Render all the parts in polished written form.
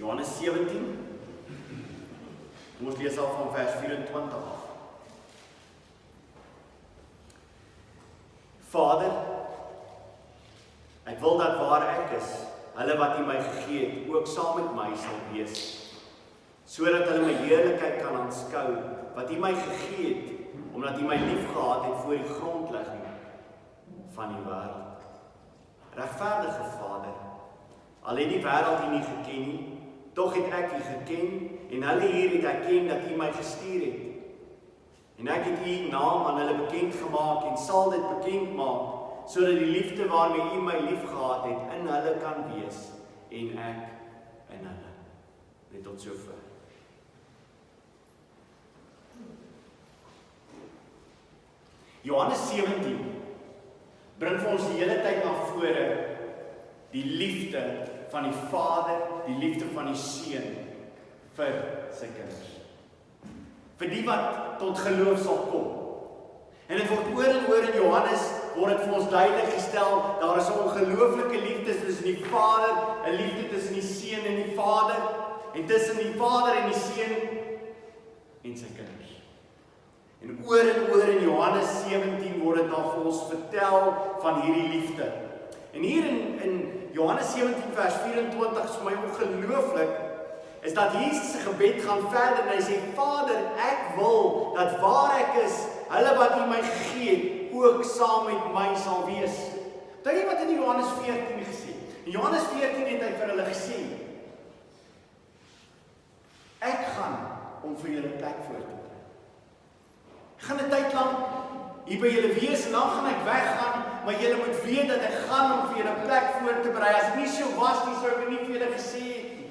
Johannes 17. Ons lees al van vers 24 af. Vader, ek wil dat waar ek is, hulle wat U my gegee het, ook saam met my sal wees, sodat hulle my heerlikheid kan aanskou, wat U my gegee het, omdat U my liefgehad het voor die grondlegging van die wêreld. Regverdige Vader, al het die wêreld U nie geken nie, tog het ek U geken, en hulle hier het erken dat U my gestuur het. En ek het U naam aan hulle bekend gemaak en sal dit bekend maak, sodat die liefde waarmee U my liefgehad het in hulle kan wees en ek in hulle. Net tot sover. Johannes 17 bring vir ons die hele tyd na vore die liefde van die Vader, die liefde van die Seun vir sy kinders. Vir die wat tot geloof sal kom. En dit word oor en oor in Johannes word dit vir ons duidelik gestel, daar is 'n ongelooflike liefde tussen die Vader, 'n liefde tussen die Seun en die Vader, en tussen die Vader en die Seun en sy kinders. En oor in Johannes 17 word dit dan vir ons vertel van hierdie liefde. En hier in Johannes 17 vers 24 is vir my ongelooflik, is dat Jesus se gebed gaan verder en hy sê, Vader, ek wil dat waar ek is, hulle wat U my gegee het, ook saam met my sal wees. Dink jy wat in Johannes 14 gesê? In Johannes 14 het hy vir hulle gesê, ek gaan om vir julle plek voor te berei. Ek gaan 'n tyd lank hier by julle wees en dan gaan ek weggaan, maar julle moet weet dat ek gaan om vir julle 'n plek voor te berei. As dit nie so was nie, sou ek nie vir julle gesê het nie.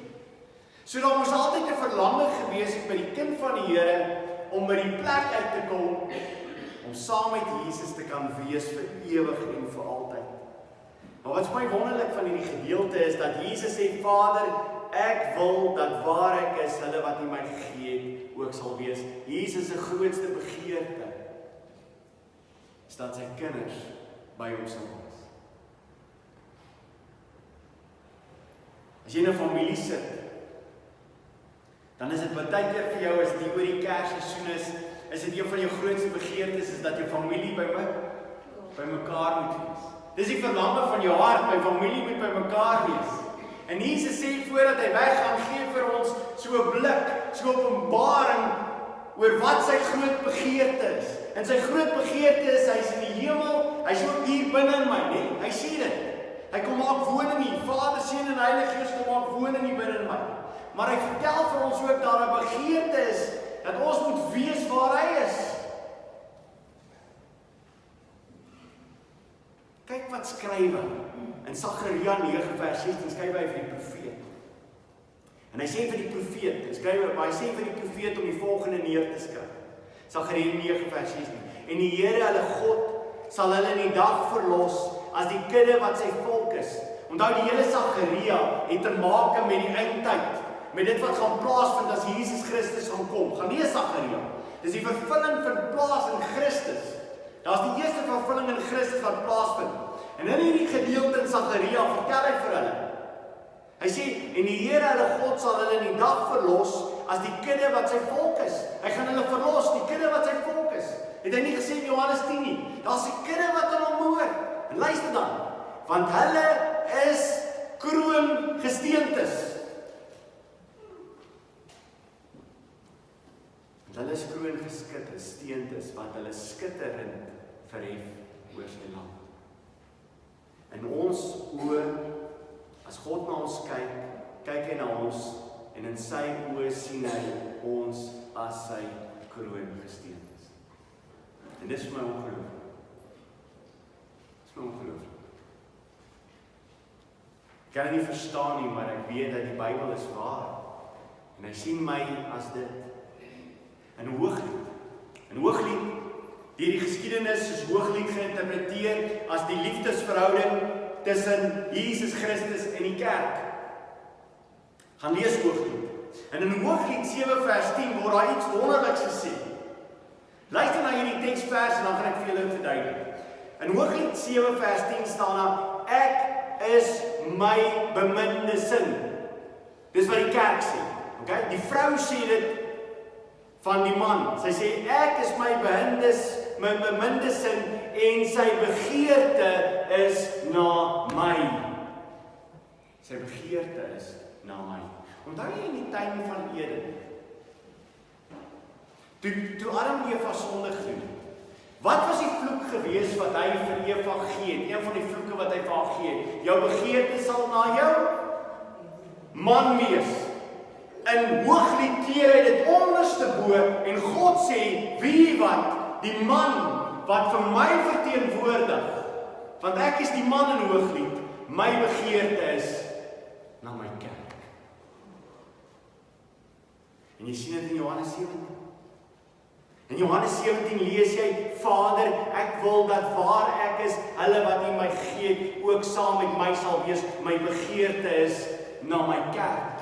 So daar moes altyd 'n verlange gewees het by die kind van die Here om by die plek uit te kom, om saam met Jesus te kan wees vir ewig en vir altyd. Maar wat vir my wonderlik van hierdie gedeelte is dat Jesus sê, Vader, ek wil dat waar ek is, hulle wat U my gegee het, ook sal wees. Jesus se grootste begeerte is dat sy kinders by hom sal wees. As jy in 'n familie sit, dan is dit baie keer vir jou as dit oor die Kersseisoen is dit een van jou grootste begeertes is dat jou familie by mekaar moet wees. Dis die verlange van jou hart, my familie moet by mekaar wees. En Jesus sê voordat hy weggaan, gee vir ons so 'n blik, so 'n openbaring oor wat sy groot begeerte is. En sy groot begeerte is, hy's in die hemel, hy's ook hier binne in my, nee? Hy sê dit. Hy kom maak woning hier, Vader, Seun en Heilige Gees kom maak woning hier binne in my. Maar hy vertel vir ons ook dat daar 'n begeerte is, dat ons moet wees waar hy is. Kyk wat skryf hy. In Sagaria 9 vers 16 skryf hy vir die profeet. En hy sê vir die profeet, hy sê vir die profeet om die volgende neer te skryf. Sagaria 9 vers 16. En die Here, hulle God, sal hulle in die dag verlos as die kudde wat sy volk is. Onthou die hele Sagaria het te maak met die eindtyd, met dit wat gaan plaasvind as Jesus Christus gaan kom. Gaan lees Sagaria. Dis die vervulling vind plaas in Christus. Daar's die eerste vervulling in Christus wat plaasvind. En in hierdie gedeelte in Sagaria vertel hy vir hulle. Hy sê, en die Here, hulle God, sal hulle in die dag verlos as die kudde wat sy volk is. Hy gaan hulle verlos, die kudde wat sy volk is. Het hy nie gesê in Johannes 10 nie. Daar's die kudde wat aan hom behoort. En luister dan, want hulle is kroongesteentes. Hulle is kroongesteentes, want hulle skitterend verhef oor sy land. En ons oë, as God na ons kyk, kyk hy na ons, en in sy oë sien hy ons as sy kroongesteentes. En dis vir my ongelooflik. Dis vir my ongelooflik. Ek kan dit nie verstaan nie, maar ek weet dat die Bybel is waar. En hy sien my as dit. In Hooglied, deur die geskiedenis soos Hooglied geïnterpreteer as die liefdesverhouding tussen Jesus Christus en die kerk. Gaan lees Hooglied. En in Hooglied 7 vers 10 word daar iets wonderliks gesê. Luister na hierdie teksvers en dan gaan ek vir julle verduidelik. In Hooglied 7 vers 10 staan daar, ek is my beminde sin. Dis wat die kerk Okay? Die vrou sê dit van die man. Sy sê, ek is my beminde sin en sy begeerte is na my. Sy begeerte is na my. Onthou jy in die tuin van Eden? Toe Adam en Eva sondig doen, wat was die vloek gewees wat hy vir Eva gee het? Een van die vloeke wat hy vir haar gee het. Jou begeerte sal na jou man wees. In Hooglied keer hy dit onderste bo en God sê, wie wat? Die man wat vir my verteenwoordig, want ek is die man in Hooglied, my begeerte is na my kerk. En jy sien dit in Johannes 17. In Johannes 17 lees jy, Vader, ek wil dat waar ek is, hulle wat U my gee, ook saam met my sal wees. My begeerte is na my kerk.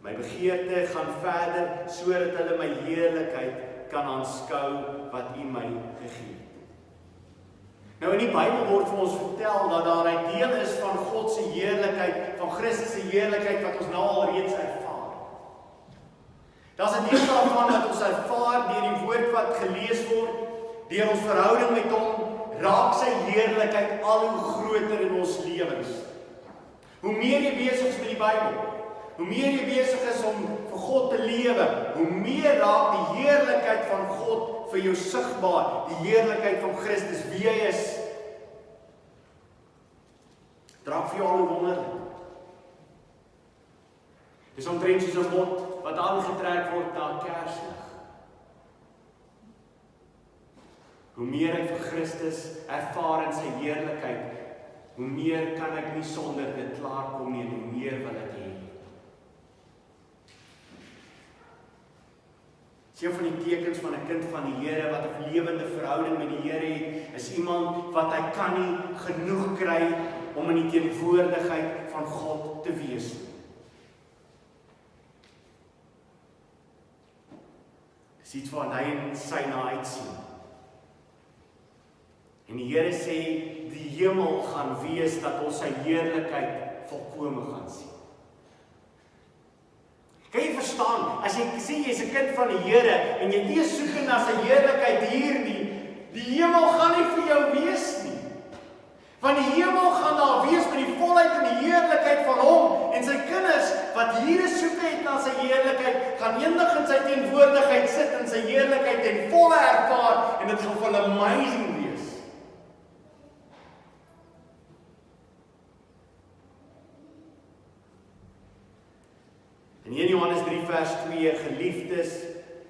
My begeerte gaan verder, sodat hulle my heerlikheid kan aanskou wat U my gegee het. Nou in die Bybel word vir ons vertel dat daar 'n deel is van God se heerlikheid, van Christus se heerlikheid wat ons nou al reeds ervaar. Daar's 'n deel daarvan wat ons ervaar deur die woord wat gelees word, deur ons verhouding met Hom, raak sy heerlikheid al hoe groter in ons lewens. Hoe meer jy besig is met die Bybel, hoe meer jy besig is om vir God te lewe, hoe meer raak die heerlikheid van God vir jou sigbaar, die heerlikheid van Christus, wie hy is. Draak vir jou al hoe wonderlik. Dis omtrent soos 'n bot wat aangetrek word na 'n kerslig. Hoe meer ek vir Christus ervaar in sy heerlikheid, hoe meer kan ek nie sonder dit klaarkom nie, en hoe meer wil ek hê. Een van die tekens van 'n kind van die Here wat 'n lewende verhouding met die Here het, is iemand wat hy kan nie genoeg kry om in die teenwoordigheid van God te wees. Dis iets wat hy en sy na uitsien. En die Here sê, die hemel gaan wees dat ons sy heerlikheid volkome gaan sien. Kan jy verstaan, as jy sê jy is 'n kind van die Here en jy nie soek na sy heerlikheid hier nie, die hemel gaan nie vir jou wees nie. Want die hemel gaan daar wees met die volheid en die heerlikheid van Hom, en sy kinders wat hier soek het na sy heerlikheid, gaan eendag in sy teenwoordigheid sit en sy heerlikheid ten volle ervaar, en dit gaan vir hulle amazing wees. En in Johannes 3 vers 2, geliefdes,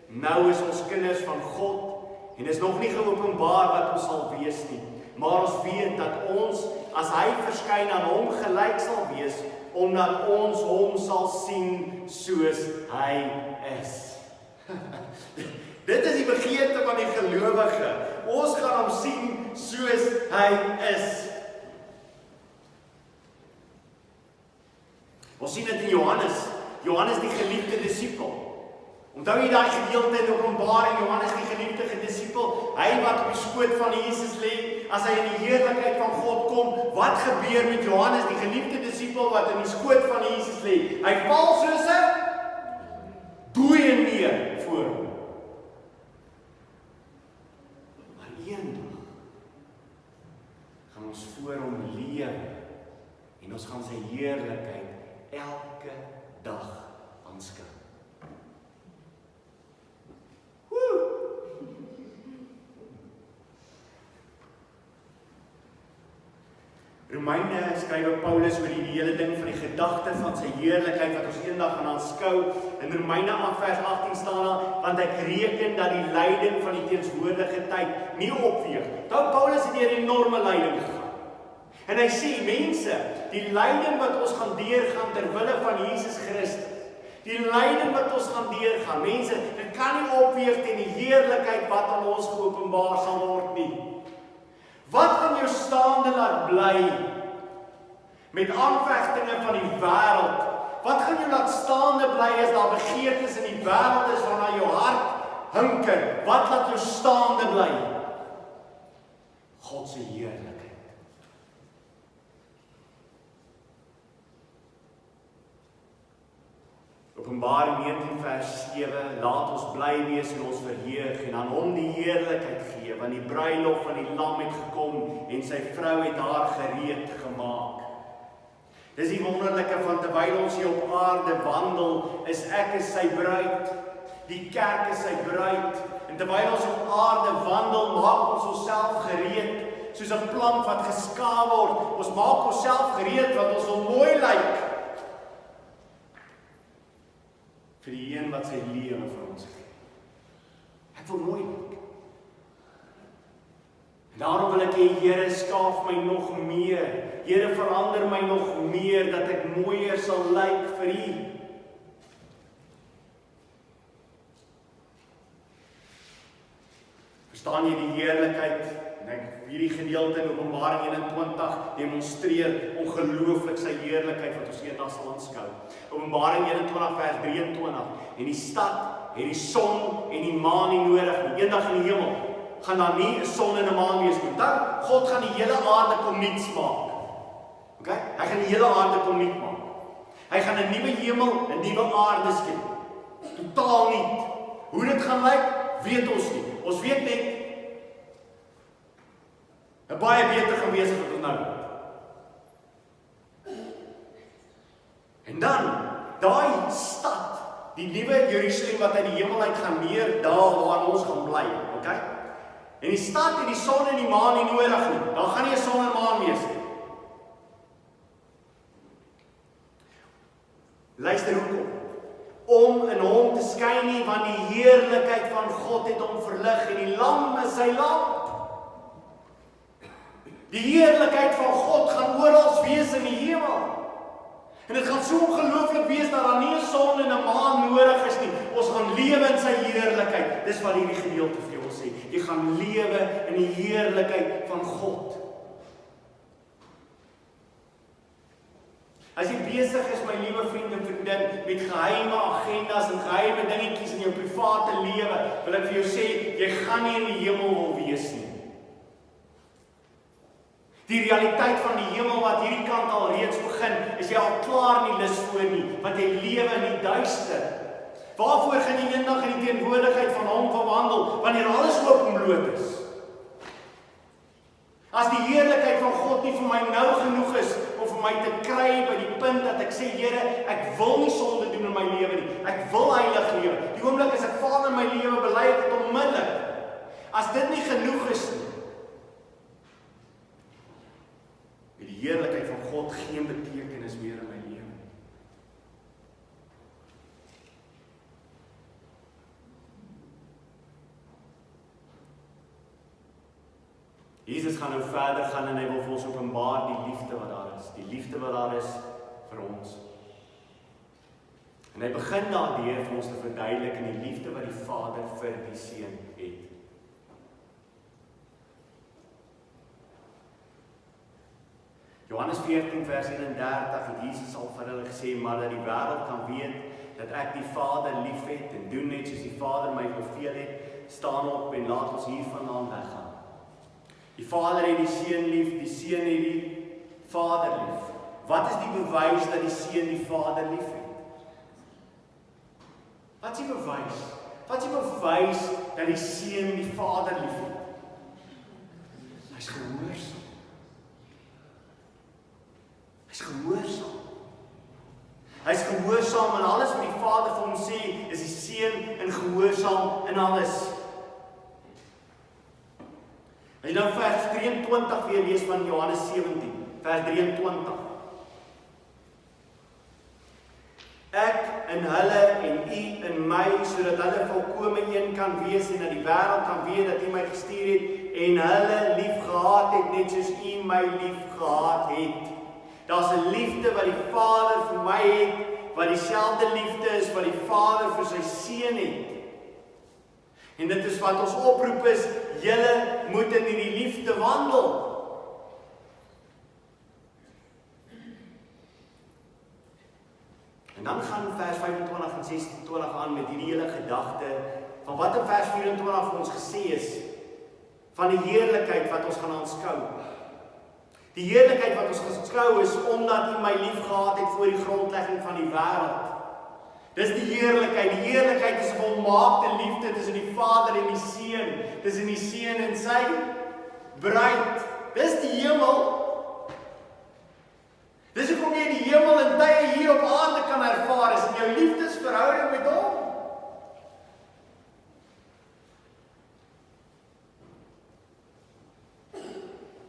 nou is ons kinders van God, en is nog nie geopenbaar wat ons sal wees nie, maar ons weet dat ons, as hy verskyn, aan Hom gelyk sal wees, omdat ons Hom sal sien soos hy is. Dit is die begeerte van die gelowige. Ons gaan Hom sien soos hy is. Ons sien dit in Johannes. Johannes die geliefde disipel. Onthou jy daai gedeelte in Openbaring, Johannes die geliefde disipel, hy wat op die skoot van Jesus lê, as hy in die heerlikheid van God kom, wat gebeur met Johannes die geliefde disipel wat in die skoot van Jesus lê? Hy val soos 'n dooie neer voor hom. Maar eendag gaan ons voor hom lewe en ons gaan sy heerlikheid elke dag aanskou. Romeine skryf Paulus oor die hele ding van die gedagte van sy heerlikheid wat ons eendag gaan aanskou. In Romeine 8 vers 18 staan daar, want ek reken dat die lyding van die teenswoordige tyd nie opweeg. Paulus het deur 'n enorme lyding gegaan. En hy sê, mense, die lyding wat ons gaan deurgaan ter wille van Jesus Christus, die lyding wat ons gaan deurgaan, mense, dit kan nie opweeg teen die heerlikheid wat aan ons geopenbaar sal word nie. Wat gaan jou staande laat bly met aanvegtinge van die wêreld? Wat gaan jou laat staande bly as daar begeertes in die wêreld is waarna jou hart hinker? Wat laat jou staande bly? God se heerlikheid. Openbaring 19 vers 7, laat ons bly wees in ons verheug en aan hom die heerlikheid gee, want die bruilof van die lam het gekom en sy vrou het haar gereed gemaak. Dis die wonderlike van terwyl ons hier op aarde wandel, is ek sy bruid, die kerk is sy bruid, en terwyl ons op aarde wandel, maak ons onsself gereed, soos 'n plant wat geskaaf word, ons maak onsself gereed, want ons wil mooi lyk, vir die een wat sy lewe vir ons gee. Ek wil mooi lyk. En daarom wil ek hê, Here, skaaf my nog meer. Here, verander my nog meer, dat ek mooier sal lyk vir U. Verstaan jy die heerlikheid? En hierdie gedeelte in Openbaring 21 demonstreer ongelooflik sy heerlikheid wat ons eendag sal aanskou. Openbaring 21 vers 23. En die stad het die son en die maan nie nodig nie. Eendag in die hemel gaan daar nie 'n son en 'n maan wees nie. Dan God gaan die hele aarde kom nuuts maak. Okay? Hy gaan die hele aarde kom nuut maak. Hy gaan 'n nuwe hemel, 'n nuwe aarde skep. Totaal nuut. Hoe dit gaan lyk, weet ons nie. Ons weet net 'n baie beter gaan wees as wat ons nou het. En dan, daai stad, die nuwe Jerusalem wat uit die hemel uit gaan neerdaal waar ons gaan bly, okay? En die stad het die son en die maan nie nodig nie. Daar gaan nie 'n son en maan wees nie. Luister hoekom. Om in hom te skyn nie, want die heerlikheid van God het hom verlig en die lam is sy lamp. Die heerlikheid van God gaan oral wees in die hemel. En dit gaan so ongelooflik wees dat daar nie 'n son en 'n maan nodig is nie. Ons gaan lewe in sy heerlikheid. Dis wat hierdie gedeelte vir ons sê. Jy gaan lewe in die heerlikheid van God. As jy besig is, my liewe vriend en vriendin, met geheime agendas en geheime dingetjies in jou private lewe, wil ek vir jou sê, jy gaan nie in die hemel wil wees nie. Die realiteit van die hemel wat hierdie kant al reeds begin, is jy al klaar nie lus voor nie, want jy lewe in die duister. Waarvoor gaan jy eendag in die teenwoordigheid van hom verwandel, wanneer alles oop en bloot is? As die heerlikheid van God nie vir my nou genoeg is, om vir my te kry by die punt dat ek sê, Here, ek wil nie sonde doen in my lewe nie, ek wil heilig lewe. Die oomblik as ek val in my lewe, bely ek dit onmiddellik. As dit nie genoeg is nie, die heerlikheid van God geen betekenis meer in my lewe. Jesus gaan nou verder gaan en hy wil vir ons openbaar die liefde wat daar is. Die liefde wat daar is vir ons. En hy begin daardeur vir ons te verduidelik in die liefde wat die Vader vir die Seun het. Johannes 14 vers 31 het Jesus al vir hulle gesê, maar dat die wêreld kan weet dat ek die Vader liefhet en doen net soos die Vader my beveel het, staan op en laat ons hiervandaan weggaan. Die Vader het die Seun lief, die Seun het die Vader lief. Wat is die bewys dat die Seun die Vader liefhet? Wat is die bewys? Wat is die bewys dat die Seun die Vader liefhet? Hy's gehoorsaam. Hy's gehoorsaam. Hy's gehoorsaam in alles wat die Vader vir hom sê, is die Seun in gehoorsaam in alles. As jy nou vers 23 weer lees van Johannes 17, vers 23. Ek in hulle en u in my, sodat hulle volkome een kan wees en dat die wêreld kan weet dat u my gestuur het en hulle lief gehad het, net soos u my lief gehad het. Daar's 'n liefde wat die Vader vir my het, wat dieselfde liefde is wat die Vader vir sy Seun het. En dit is wat ons oproep is, julle moet in die liefde wandel. En dan gaan vers 25 en 26 aan met hierdie hele gedagte van wat in vers 24 vir ons gesê is, van die heerlikheid wat ons gaan aanskou. Die heerlikheid wat ons aanskou is, omdat U my lief gehad het voor die grondlegging van die wêreld. Dis die heerlikheid is 'n volmaakte liefde tussen die Vader en die Seun, tussen die Seun en sy bruid. Dis die hemel. Dis hoekom jy die hemel en tye hier op aarde kan ervaar, is in jou liefdesverhouding met hom.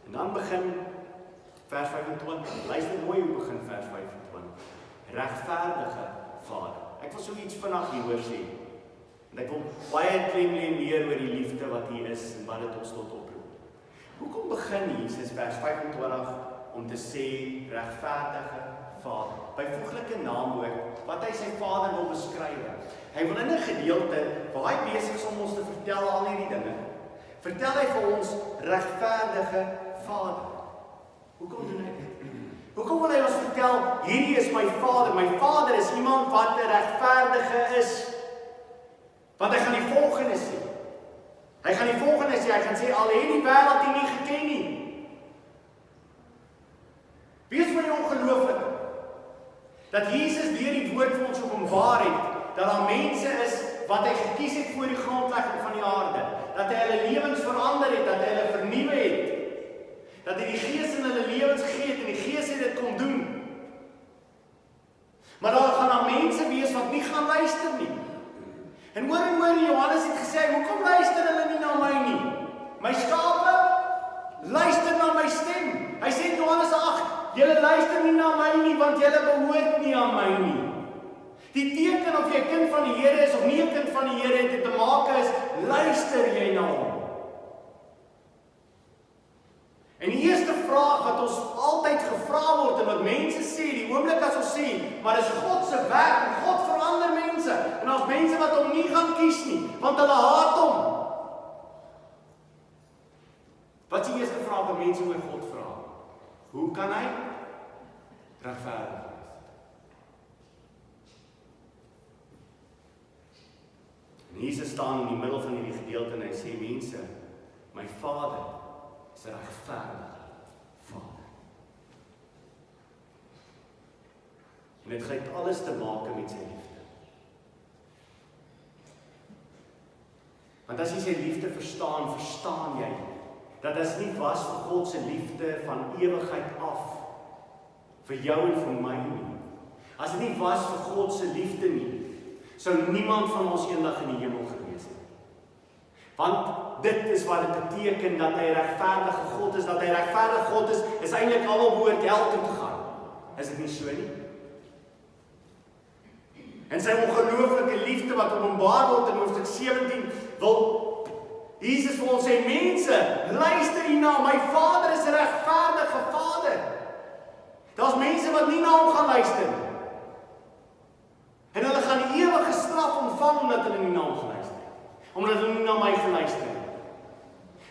En dan begin vers 25. Luister mooi hoe begin vers 25. Regverdige Vader. Ek wil so iets vanaand hier hoor sê. En ek wil baie klem lê meer oor die liefde wat hier is en wat dit ons tot oproep. Hoekom begin Jesus vers 25 om te sê regverdige Vader? Byvoeglike naamwoord wat hy sy Vader wil beskryf. Hy wil in 'n gedeelte waar hy besig is om ons te vertel al hierdie dinge. Vertel hy vir ons regverdige Vader. Hoekom doen hy dit? Hoekom wil hy ons vertel, hierdie is my Vader. My Vader is iemand wat 'n regverdige is. Want hy gaan die volgende sê. Hy gaan sê, al het die wêreld U nie geken nie. Wees my ongelooflik, dat Jesus deur die woord vir ons openbaar het, dat daar mense is wat hy gekies het voor die grondlegging van die aarde, dat hy hulle lewens verander het, dat hy hulle vernuwe het, dat hy die Gees in hulle lewens gegee het en die Gees het dit kom doen. Maar daar gaan mense wees wat nie gaan luister nie. En oor Johannes het gesê, hoekom luister hulle nie na my nie? My skape luister na my stem. Hy sê in Johannes 8, julle luister nie na my nie, want julle behoort nie aan my nie. Die teken of jy 'n kind van die Here is of nie 'n kind van die Here het, dit te maak is, luister jy na hom? En die eerste vraag wat ons altyd gevra word en wat mense sê, die oomblik as ons sê, maar dis God se werk en God verander mense. En daar's mense wat hom nie gaan kies nie, want hulle haat hom. Wat is die eerste vraag wat mense oor God vra? Hoe kan hy regverdig wees? En Jesus staan in die middel van hierdie gedeelte en hy sê, mense, my Vader is 'n regverdige Vader. En dit het alles te maak met sy liefde. Want as jy sy liefde verstaan jy, dat as nie was vir God se liefde van ewigheid af, vir jou en vir my nie. As dit nie was vir God se liefde nie, sou niemand van ons eendag in die hemel gewees het. Want dit is wat dit beteken dat hy regverdige God is, dat hy regverdige God is eintlik almal behoort hel toe te gaan. Is dit nie so nie? En sy ongelooflike liefde wat openbaar word in hoofstuk 17 wil Jesus vir ons sê, mense, luister hierna, my Vader is 'n regverdige Vader. Daar's mense wat nie na hom gaan luister nie. En hulle gaan die ewige straf ontvang omdat hulle nie na hom geluister het. Omdat hulle nie na my geluister het.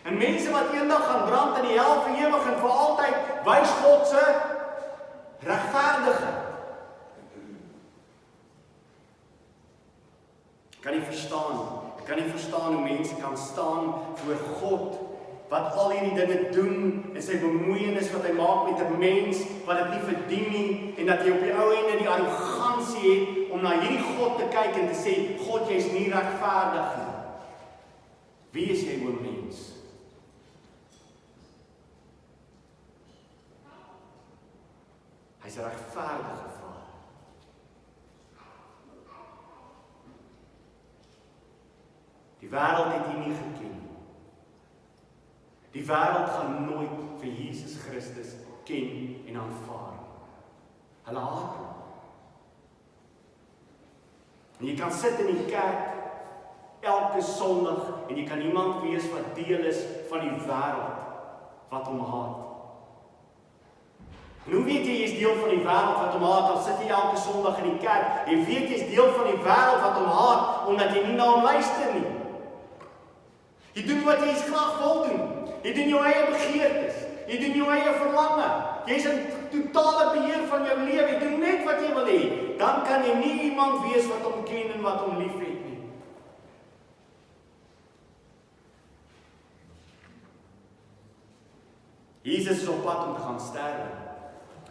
En mense wat eendag gaan brand in die hel vir ewig en vir altyd, wys God se regverdigheid. Ek kan nie verstaan hoe mense kan staan voor God wat al hierdie dinge doen en sy bemoeienis wat hy maak met 'n mens wat dit nie verdien nie en dat jy op die ou ende die arrogansie het om na hierdie God te kyk en te sê, God, jy's nie regverdig nie. Wie is jy, o mens? Hy's 'n regverdige Vader. Die wêreld het U nie geken. Die wêreld gaan nooit vir Jesus Christus ken en aanvaar. Hulle haat hom. En jy kan sit in die kerk elke Sondag en jy kan iemand wees wat deel is van die wêreld wat hom haat. En hoe weet jy is deel van die wêreld wat hom haat? Dan sit jy elke Sondag in die kerk. Jy weet jy is deel van die wêreld wat hom haat omdat jy nie na hom luister nie. Jy doen wat jy graag wil doen. Jy doen jou eie begeertes. Jy doen jou eie verlange. Jy's in totale beheer van jou lewe. Jy doen net wat jy wil hê. Dan kan jy nie iemand wees wat hom ken en wat hom liefhet nie. Jesus is op pad om te gaan sterwe.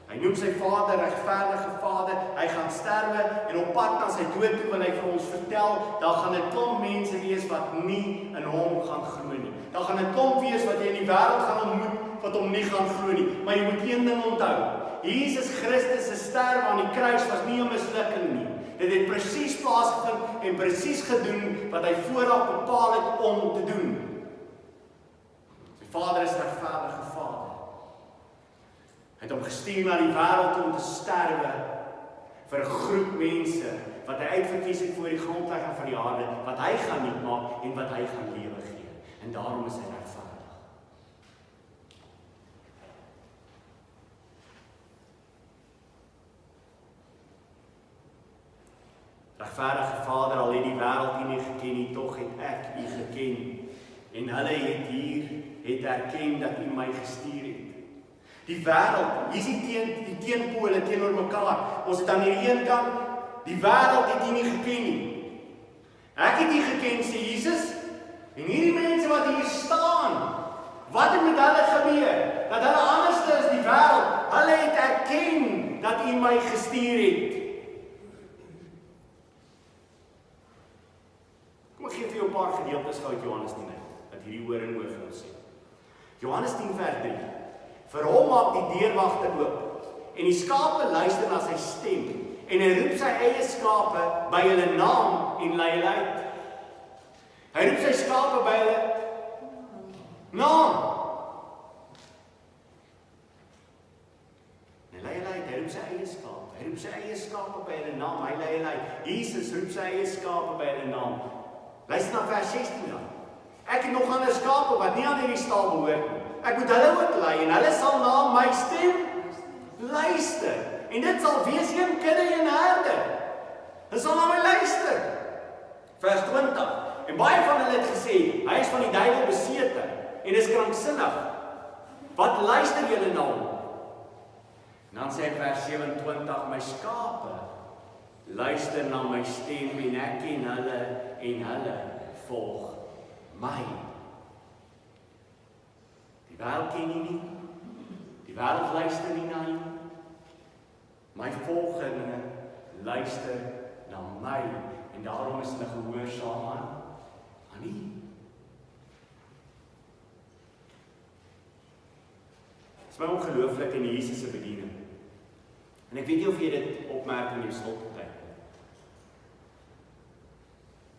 Hy noem sy Vader regverdige Vader. Hy gaan sterwe en op pad na sy dood toe wil hy vir ons vertel, daar gaan 'n klomp mense wees wat nie in hom gaan glo nie. Daar gaan 'n klomp wees wat jy in die wêreld gaan ontmoet wat hom nie gaan glo nie. Maar jy moet een ding onthou. Jesus Christus se sterwe aan die kruis was nie 'n mislukking nie. Dit het presies plaasgevind en presies gedoen wat hy vooraf bepaal het om te doen. Sy Vader is regverdige Vader. Hy het hom gestuur na die wêreld om te sterwe vir 'n groep mense wat hy uitverkies het voor die grondlegging van die aarde, wat hy gaan nuut maak en wat hy gaan lewe gee. En daarom is hy regverdig. Regverdige Vader, al het die wêreld U nie geken nie, tog het ek U geken. En hulle het erken dat U my gestuur het. Die wêreld, hier is die teenpole teenoor mekaar. Ons het aan die een kant, die wêreld het U nie geken nie. Ek het U geken, sê Jesus. En hierdie mense wat hier staan, wat het met hulle gebeur? Dat hulle anders is as die wêreld. Hulle het erken dat U my gestuur het. Kom ek gee vir jou 'n paar gedeeltes uit Johannes 10 dat hierdie hoor en oor vir ons sê. Johannes 10 vers 3. Vir hom maak die deurwagter oop en die skape luister na sy stem en hy roep sy eie skape by hulle naam en lei hulle uit. Hy roep sy skape by hulle naam. En lei hulle uit, hy roep sy eie skape. Hy roep sy eie skape by hulle naam, hy lei hulle uit. Jesus roep sy eie skape by hulle naam. Luister na vers 16 dan. Ek het nog ander skape wat nie aan hierdie stal behoort nie. Ek moet hulle ook lei en hulle sal na my stem luister. En dit sal wees een kudde en herde. Hulle sal na my luister. Vers 20. En baie van hulle het gesê, hy is van die duiwel besete en is kranksinnig. Wat luister julle na hom? En dan sê hy vers 27, my skape luister na my stem en ek ken hulle en hulle volg my. Die wêreld ken U nie. Die wêreld luister nie na U. My volgelinge luister na my en daarom is hulle gehoorsaam aan U. Dit is my ongelooflik in Jesus se bediening. En ek weet nie of jy dit opmerk in jou slotpartytjie.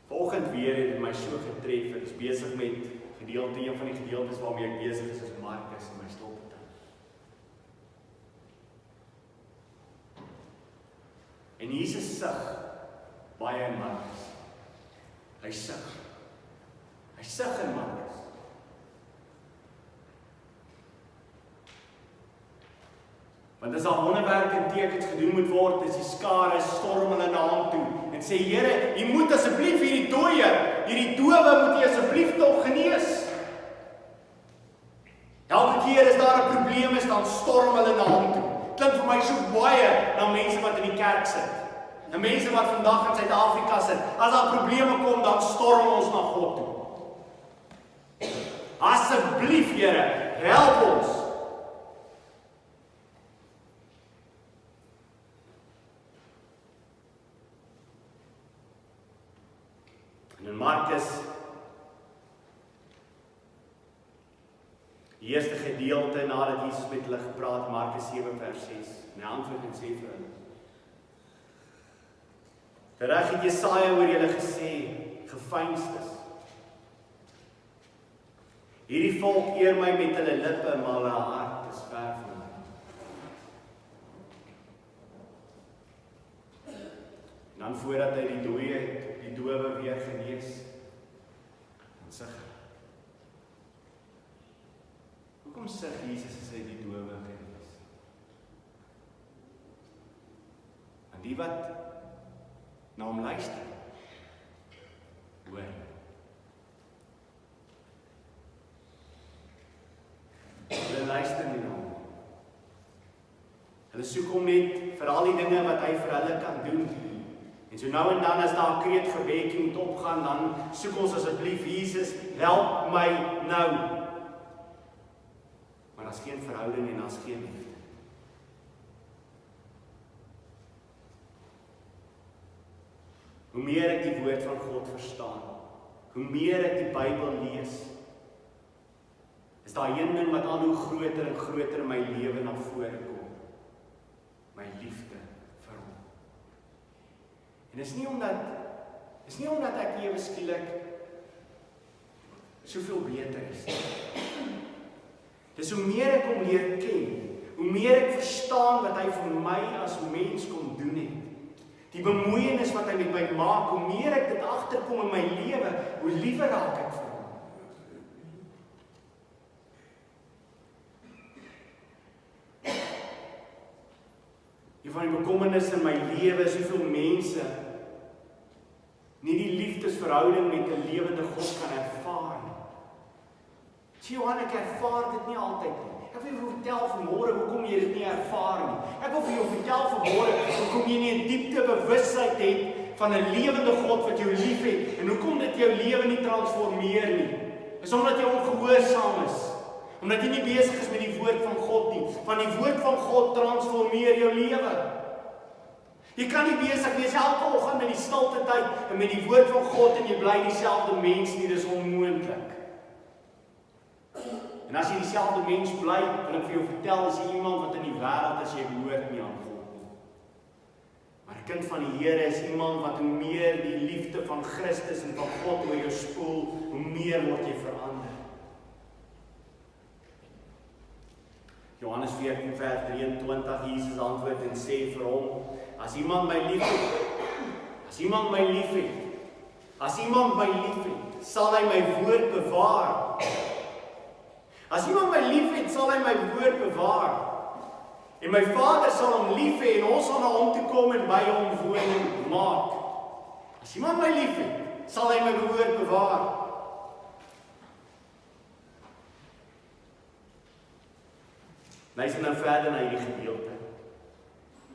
Vanoggend weer het dit my so getref. Ek is besig met gedeelte, een van die gedeeltes waarmee ek besig is Markus in my slotpartytjie. En Jesus sug baie in Markus. Hy sug. Hy sug in Markus. Want as daar wonderwerke en tekens gedoen moet word, is die skare storm hulle na hom toe en sê, Here, U moet asseblief hierdie dowe moet U asseblief tog genees. Elke keer as daar 'n probleem is, dan storm hulle na hom toe. Klink vir my so baie na mense wat in die kerk sit. En mense wat vandag in Suid-Afrika sit. As daar probleme kom, dan storm ons na God toe. Asseblief, Here, help ons. In Markus, die eerste gedeelte nadat Jesus met hulle gepraat, Markus 7 vers 6, en hy antwoord en sê vir hulle, tereg het Jesaja oor julle gesê, geveinstes. Hierdie volk eer my met hulle lippe, maar hulle hart is ver van my. En dan voordat hy die dowe weer genees, dan sug hy. Hoekom sug Jesus as hy die dowe genees? En die wat na hom luister, hoor. Hulle luister nie na hom. Hulle soek hom net vir al die dinge wat hy vir hulle kan doen. En so nou en dan as daar 'n kreetgebedjie moet opgaan, dan soek ons asseblief Jesus, help my nou. Maar daar's geen verhouding en daar's geen liefde. hoe meer ek die woord van God verstaan, hoe meer ek die Bybel lees, is daar een ding wat al hoe groter en groter in my lewe na vore kom. My liefde vir hom. En is nie omdat ek ewe skielik soveel beter is nie. Dis hoe meer ek hom leer ken, hoe meer ek verstaan wat hy vir my as mens kom doen het. Die bemoeienis wat hy met my maak, hoe meer ek dit agterkom in my lewe, hoe liewer raak ek vir hom. Een van die bekommernisse in my lewe is hoeveel mense nie die liefdesverhouding met 'n lewende God kan ervaar nie. Sê Johan, ek ervaar dit nie altyd nie. Ek wil jou vertel vanmôre hoekom jy dit nie ervaar nie. Ek wil vir jou vertel vanmôre hoekom jy nie 'n diepte bewustheid het van 'n lewende God wat jou liefhet en hoekom dit jou lewe nie transformeer nie. Is omdat jy ongehoorsaam is. Omdat jy nie besig is met die woord van God nie. Want die woord van God transformeer jou lewe. Jy kan nie besig wees elke oggend met die stilte tyd en met die woord van God en jy bly dieselfde mens nie, dis onmoontlik. En as jy dieselfde mens bly, wil ek vir jou vertel, as jy iemand wat in die wêreld is, jy behoort nie aan God nie. Maar 'n kind van die Here is iemand wat hoe meer die liefde van Christus en van God oor jou spoel, hoe meer word jy verander. Johannes 14 vers 23, Jesus antwoord en sê vir hom, as iemand my liefhet, sal hy my woord bewaar. As iemand my liefhet, sal hy my woord bewaar. En my Vader sal hom lief hê en ons sal na hom toe kom en by hom woning maak. As iemand my liefhet, sal hy my woord bewaar. Luister nou verder na hierdie gedeelte.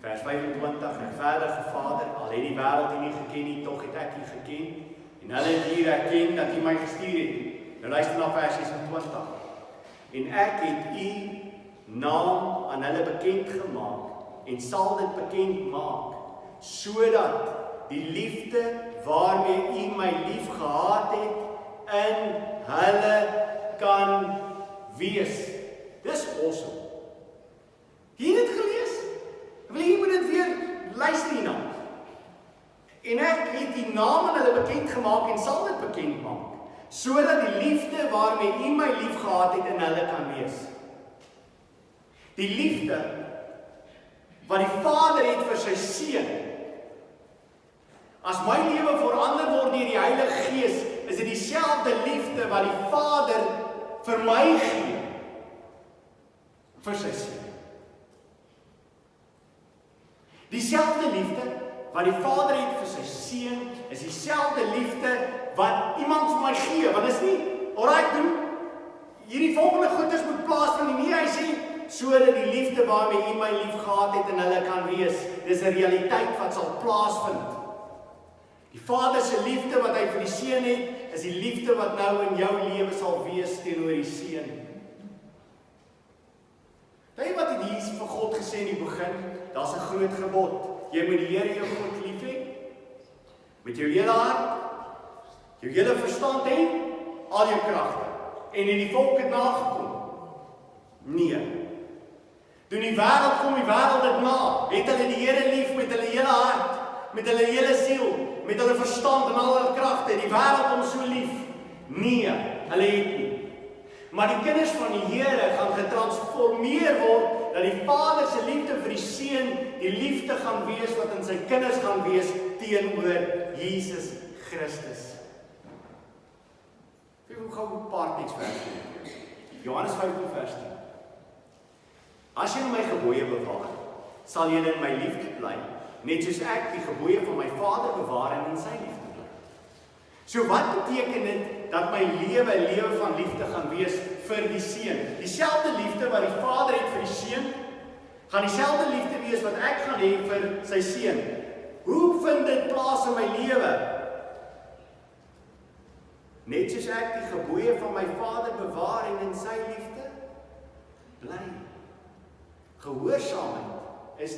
Vers 25, regverdige Vader, al het die wêreld U nie geken nie, tog het ek U geken. En hulle het hier erken dat U my gestuur het. Nou luister na vers 26. En ek het U naam aan hulle bekend gemaak en sal dit bekend maak, sodat die liefde waarmee U my lief gehad het, in hulle kan wees. Dis awesome. Jy het dit gelees? Wil jy moet dit weer luister hierna. En ek het die naam aan hulle bekend gemaak en sal dit bekend maak, sodat die liefde waarmee U my lief gehad het in hulle kan wees. Die liefde wat die Vader het vir sy seun. As my lewe verander word deur die Heilige Gees, is dit dieselfde liefde wat die Vader vir my gee vir sy seun. Dieselfde liefde wat die Vader het vir sy seun, is dieselfde liefde wat iemand vir my gee, want is nie, alright doen, hierdie volgende goeders moet plaasvind, nie, hy sê, sodat die liefde waarmee U my lief gehad het en hulle kan wees, dis 'n realiteit wat sal plaasvind. Die Vader se liefde wat hy vir die seun het, is die liefde wat nou in jou lewe sal wees teenoor die seun. Weet jy wat het Jesus vir God gesê in die begin? Daar's 'n groot gebod. Jy moet die Here jou God lief hê met jou hele hart, jou hele verstand en al jou kragte. En in die volk het nagekom. Nee. Toe die wêreld kom, die wêreld dit na. Het hulle die Here lief met hulle hele hart, met hulle hele siel, met hulle verstand en al hulle kragte. Die wêreld hom so lief. Nee, hulle het nie. Maar die kinders van die Here gaan getransformeer word, dat die Vader se liefde vir die Seun die liefde gaan wees wat in sy kinders gaan wees teenoor Jesus Christus. Ek wil gou 'n paar teksverse lees. Johannes 15 vers 10. As julle my gebooie bewaar, sal julle in my liefde bly, net soos ek die gebooie van my Vader bewaar en in sy liefde bly. So wat beteken dit dat my lewe 'n lewe van liefde gaan wees vir die Seun? Dieselfde liefde wat die Vader het vir die Seun, gaan dieselfde liefde wees wat ek gaan hê vir sy Seun. Hoe vind dit plaas in my lewe? Net soos ek die gebooie van my Vader bewaar en in sy liefde bly. Gehoorsaamheid is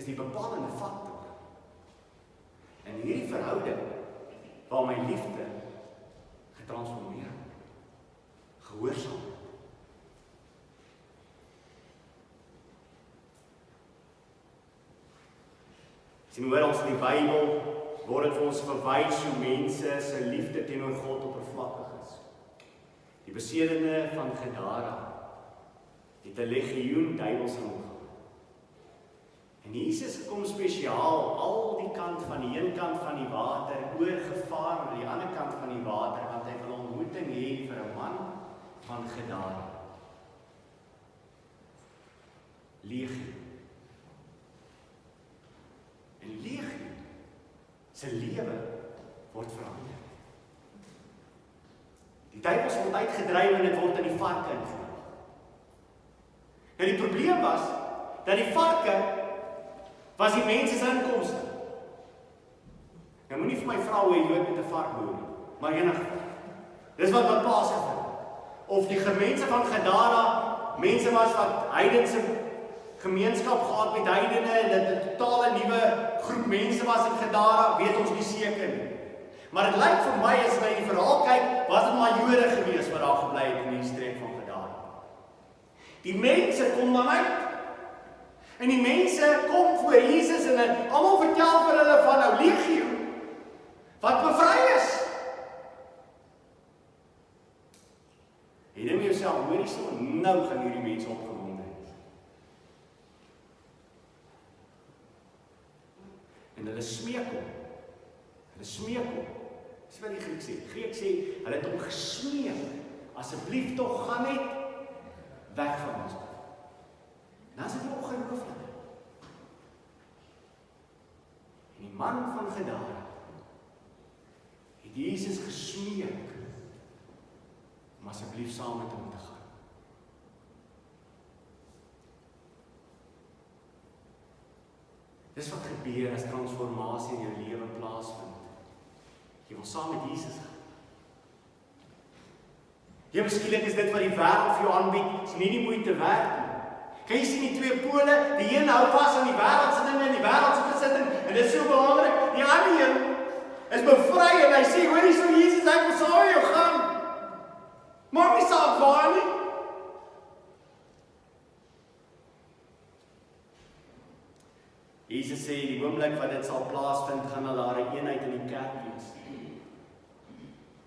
die bepalende faktor. in hierdie verhouding waar my liefde getransformeer, gehoorsaam. Sien hoor ons in die Bybel word dit vir ons verwys hoe mense se liefde teenoor God oppervlakkig is. Die besedene van Gadara het 'n legioen duiwels in hom gehad. En Jesus kom spesiaal al die kant van die een kant van die water oorgevaar aan die ander kant van die water want hy wil 'n ontmoeting hê vir 'n man van Gadara. Legioen. En legioen se lewe word verander. Die duiwels word uitgedryf en dit word in die varke ingeneem. Nou die probleem was dat die varke was die mense se inkomste. Nou moenie vir my vra hoe jy Jood met 'n vark boer nie, maar enige. Dis wat plaasgevind. Of die mense van Gadara mense was wat heidense gemeenskap gehad met heidene en dit 'n totale nuwe groep mense was in Gadara, weet ons nie seker nie. Maar dit lyk vir my as jy die verhaal kyk, was dit maar Jode gewees wat daar gebly het in die streek van Gadara. Die mense kom dan uit. En die mense kom voor Jesus en almal vertel vir hulle van nou legioen wat bevry is. Jy dink jouself, hoor hierso, nou gaan hierdie mense opgewonde wees. En hulle smeek hom. Dis wat die Griek sê. Die Griek sê, hulle het hom gesmeek, asseblief tog gaan net weg van ons. En dan is dit ongelooflik. En die man van Gadara het Jesus gesmeek om asseblief saam met hom te gaan. Dis wat gebeur as transformasie in jou lewe plaasvind. Jy wil saam met Jesus gaan. Jy miskien is dit wat die wêreld vir jou aanbied, is nie die moeite werd nie. Kan jy sien die twee pole, die een hou vas aan die wêreldse dinge en die wêreldse besitting en dit is so belangrik. Die ander een is bevry en hy sê, hoor hierso Jesus, ek wil saam met jou gaan. Maak nie saak waar nie. Jesus sê die oomblik wat dit sal plaasvind, gaan daar 'n eenheid in die kerk wees.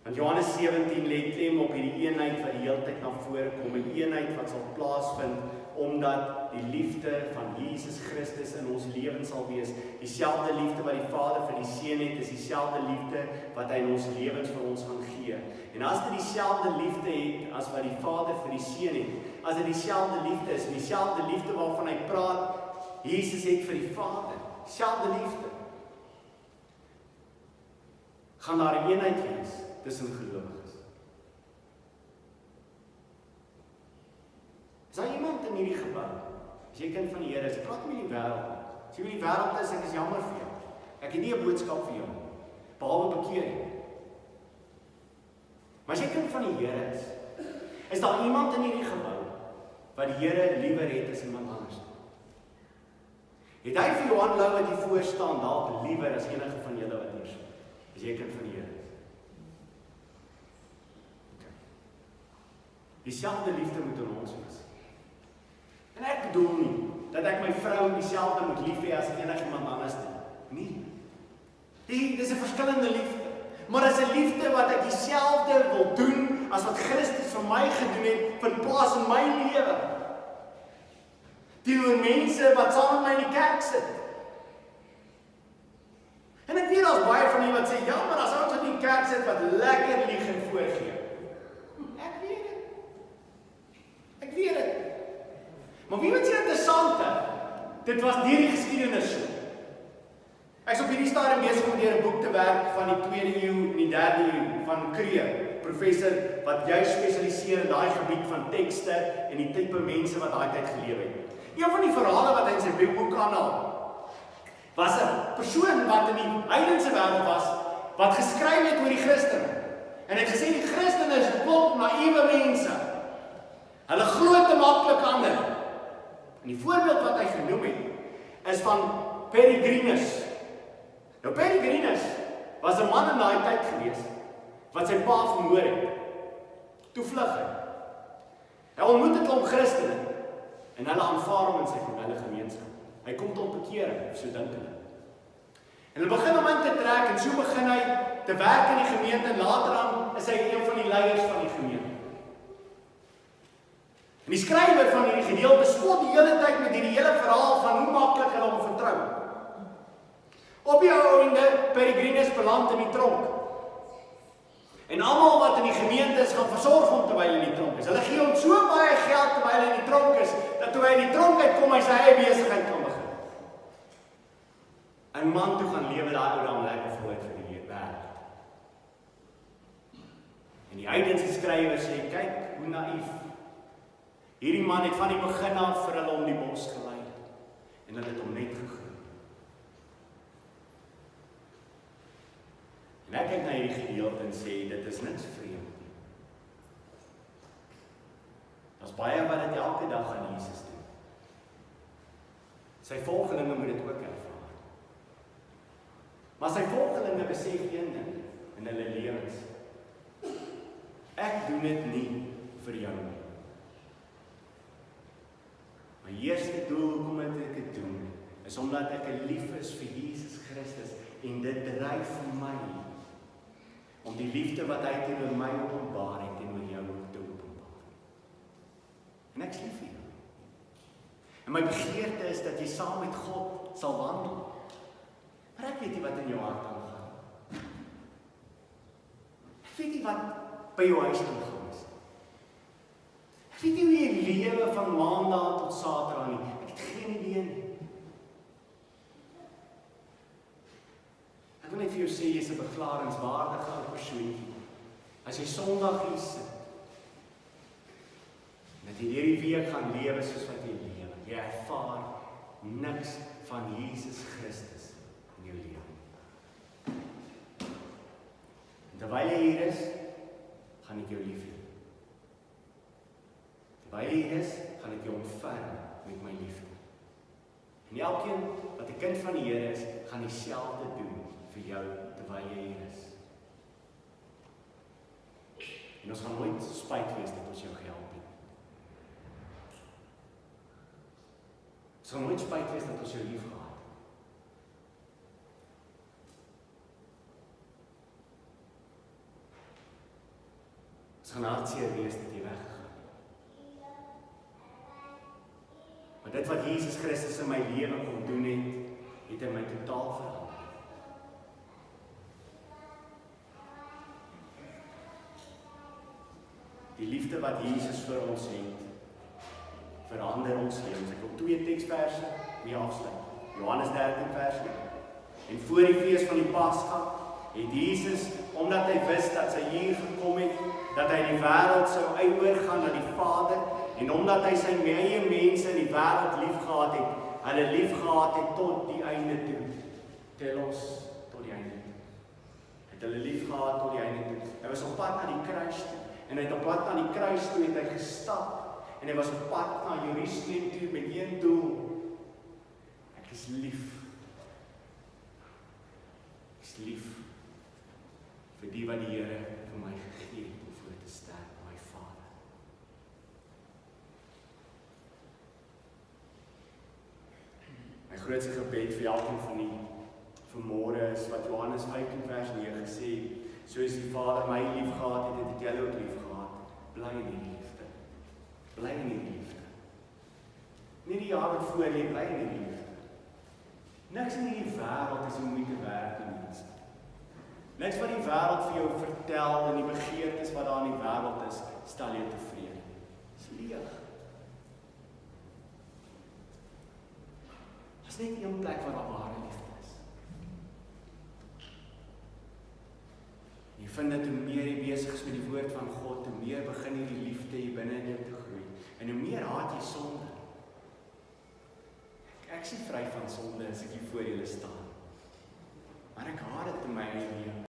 Want Johannes 17 lê klem op hierdie eenheid wat die hele tyd na vore kom, 'n eenheid wat sal plaasvind omdat die liefde van Jesus Christus in ons lewens sal wees. Dieselfde liefde wat die Vader vir die Seun het, is dieselfde liefde wat hy in ons lewens vir ons gaan gee. En as dit dieselfde liefde het as wat die Vader vir die Seun het, as dit dieselfde liefde is, en dieselfde liefde waarvan hy praat, Jesus het vir die Vader, dieselfde liefde, gaan daar 'n eenheid wees tussen gelowiges. Is daar iemand in hierdie gebou? As jy kind van die Here is, ek praat met die wêreld. As jy met die wêreld is, ek is jammer vir jou. Ek het nie 'n boodskap vir jou, behalwe bekering. Maar as jy kind van die Here is daar iemand in hierdie gebou wat die Here liewer het as iemand anders? Het hy vir Johan Louw wat hier voor staan dalk liewer as enige van julle wat hier is? As jy kind van die Here is. Okay. Dieselfde liefde moet in ons wees. En ek bedoel nie dat ek my vrou dieselfde moet lief hê as enigiemand anders nie. Dis 'n verskillende liefde. Maar dis 'n liefde wat ek dieselfde wil doen as wat Christus vir my gedoen het, vind plaas in my lewe. Teenoor mense wat saam met my in die kerk sit. En ek weet daar's baie van julle wat sê, ja, maar as ouens wat in die kerk sit wat lekker lieg en voorgee. Ek weet dit. Maar wie weet jy interessante? Dit was deur die geskiedenis so. Ek is op hierdie stadium besig om deur 'n boek te werk van die 2de eeu en die 3de eeu van Kree, professor wat juist spesialiseer in daai gebied van tekste en die tipe mense wat daai tyd geleef het. Een van die verhale wat hy in sy boek aanhaal, was 'n persoon wat in die heidense wêreld was, wat geskryf het oor die Christene. En hy het gesê die Christene is 'n klomp naïewe mense. Hulle glo te maklik ander. En die voorbeeld wat hy genoem het, is van Peregrinus. Nou Peregrinus was 'n man in daai tyd gewees wat sy pa vermoor het. Toe vlug hy. Hy ontmoet 'n klomp Christene en hulle aanvaar hom in sy gemeenskap. Hy kom tot bekering, so dink hulle. En hulle begin hom in te trek en so begin hy te werk in die gemeente en later aan is hy een van die leiers van die gemeente. En die skrywer van hierdie gedeelte spot die hele tyd met hierdie hele verhaal van hoe maklik hulle hom vertrou. Op die einde, Peregrinus beland in die tronk. En almal wat in die gemeente is, gaan versorg hom terwyl hy in die tronk is. Hulle gee hom so baie geld terwyl hy in die tronk is, dat toe hy in die tronk uitkom, hy sy eie besigheid kan begin. 'n Man toe gaan lewe daai ou dan lekker vooruit vir die wêreld. En die heidense skrywer sê, kyk hoe naïef. Hierdie man het van die begin af vir hulle om die bos gelei. En hulle het hom net geglo. En ek kyk na hierdie gedeelte en sê, dit is niks vreemd nie. Daar's baie wat dit elke dag aan Jesus doen. Sy volgelinge moet dit ook ervaar. Maar sy volgelinge besef een ding in hulle lewens. Ek doen dit nie vir jou nie. My eerste doel hoekom ek dit doen, is omdat ek lief is vir Jesus Christus en dit dryf vir my om die liefde wat hy teenoor my openbaar het teenoor jou te openbaar. En ek is lief vir jou. En my begeerte is dat jy saam met God sal wandel. Maar ek weet nie wat in jou hart aangaan. Ek weet nie wat by jou huis aangaan is. Ek weet nie hoe jy lewe van maandag tot Saterdag nie. Ek het geen idee nie. Ek wil net vir jou sê, jy is 'n beklaringswaardige ou persoontjie. As jy Sondag hier sit, dat jy hierdie week gaan lewe soos wat jy lewe. Jy ervaar niks van Jesus Christus in jou lewe. En terwyl jy hier is, gaan ek jou lief hê. Terwyl jy hier is, gaan ek jou ontferm met my liefde. En elkeen wat 'n kind van die Here is, gaan dieselfde doen vir jou terwyl jy hier is. En ons gaan nooit spyt wees dat ons jou gehelp het. Ons gaan nooit spyt wees dat ons jou lief gehad het. Ons gaan hartseer wees dat jy weggegaan het. Maar dit wat Jesus Christus in my lewe kom doen het hy my totaal verander. Die liefde wat Jesus vir ons het, verander ons lewens. Ek wil 2 teksverse mee afsluit. Johannes 13 vers 1. En voor die fees van die Pasga het Jesus, omdat hy wist dat sy hier gekom het, dat hy die wêreld sou oorgaan na die Vader, en omdat hy sy eie mense in die wêreld liefgehad het, hulle liefgehad het tot die einde toe. Tel ons tot die einde toe. Het hulle liefgehad tot die einde toe. Hy was op pad na die kruis toe. En hy het op pad na die kruis toe het hy gestap. En hy was op pad na Jerusalem toe met een doel. Ek is lief. Ek is lief vir die wat die Here vir my gegee het om voor te sterk, my Vader. My grootste gebed vir elkeen van die vanmôre is wat Johannes 15 vers 9 sê, soos die Vader my lief gehad het, het julle ook lief gehad. Bly in die liefde. Bly in die liefde. Nie die jaar wat voor lê, bly in die liefde. Niks in hierdie wêreld is om moeite werd nie, mense. Niks wat die wêreld vir jou vertel en die begeertes wat daar in die wêreld is, stel jou tevrede. Dis leeg. Daar's net een plek waar daar ware liefde is. Jy vind dat hoe meer jy besig is met die woord van God, hoe meer begin hierdie liefde hier binne in jou te groei. En hoe meer haat jy sonde. Ek is nie vry van sonde as ek hier voor julle staan. Maar ek haat dit in my eie lewe.